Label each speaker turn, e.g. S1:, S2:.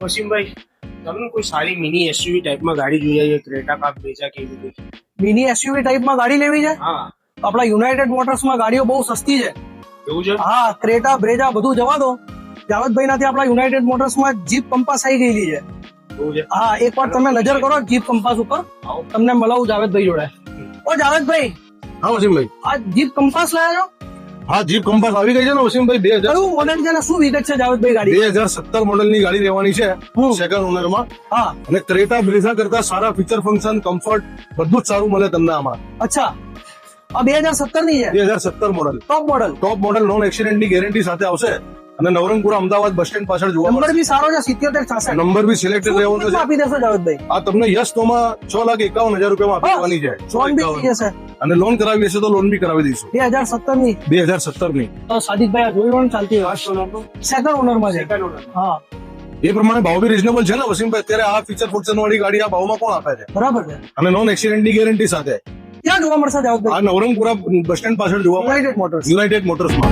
S1: વસીમભાઈ, તમને કોઈ સારી મિની એસયુવી ટાઈપમાં ગાડી જોઈએ છે? ક્રેટા કા બ્રેઝા કેવી રીતે?
S2: મિની એસયુવી ટાઈપમાં ગાડી લેવી છે?
S1: હા,
S2: આપણા યુનાઇટેડ મોટર્સમાં ગાડીઓ બહુ સસ્તી છે.
S1: એવું છે?
S2: હા, ક્રેટા બ્રેઝા બધું જવા દો. જાવેદભાઈ નાથી આપણા યુનાઇટેડ મોટર્સમાં જીપ કંપાસ આવી ગયેલી છે.
S1: એવું છે?
S2: હા, એકવાર તમે નજર કરો જીપ કંપાસ ઉપર,
S1: આવો.
S2: તમને મળાવું જાવેદભાઈ જોડે. ઓ જાવેદભાઈ,
S3: હા વસીમભાઈ,
S2: આ જીપ કંપાસ લાયા છો?
S3: હા જીપ કંપાસ આવી ગઈ છે ને વસીમભાઈ.
S2: કયું મોડેલ છે ને શું વિગત છે જાવેદભાઈ ગાડી?
S3: 2017 મોડેલની ગાડી લેવાની છે,
S2: હમ.
S3: સેકન્ડ ઓનરમાં.
S2: હા,
S3: અને ક્રેટા બ્રેઝા કરતા સારા ફીચર ફંક્શન કમ્ફર્ટ બધું જ સારું મળે તમને આમાં.
S2: અચ્છા. આ 2017 ની છે,
S3: 2017 મોડેલ,
S2: ટોપ મોડેલ.
S3: ટોપ મોડેલ, નોન એક્સિડન્ટ ની ગેરંટી સાથે આવશે. અને નવરંગપુરા અમદાવાદ બસ સ્ટેન્ડ પાછળ જોવા
S2: નંબર
S3: મળશે.
S2: બી સારો છે, 7766.
S3: નંબર બી સિલેક્ટેડ રહેવાનો છે.
S2: આપી દેશો જાવેદભાઈ?
S3: આ તમને યસ તોમાં 6,51,000 રૂપિયામાં આપવાની છે.
S2: લોન બી થઈ જશે.
S3: અને લોન કરાવી હશે તો લોન બી કરાવી દઈશું.
S2: 2017 ની
S3: 2017 ની.
S2: તો સાદિકભાઈ આ જોઈ લો ને ચાલતી સેકન્ડ ઓનર માં છે.
S1: Second owner.
S2: હા,
S3: એ પ્રમાણે ભાવ બી રિઝનેબલ છે ને વસીમભાઈ. અત્યારે આ ફીચર ફંક્શન વાળી ગાડી આ ભાવમાં કોણ આપે છે?
S2: બરાબર છે.
S3: અને નોન એક્સિડન્ટ ની ગેરંટી સાથે.
S2: ક્યાં જોવા મળશે જાવેદભાઈ?
S3: આ નવરંગપુરા બસ સ્ટેન્ડ પાછળ જોવા મળે,
S2: યુનાઇટેડ મોટર્સ.
S3: યુનાઇટેડ મોટર્સમાં.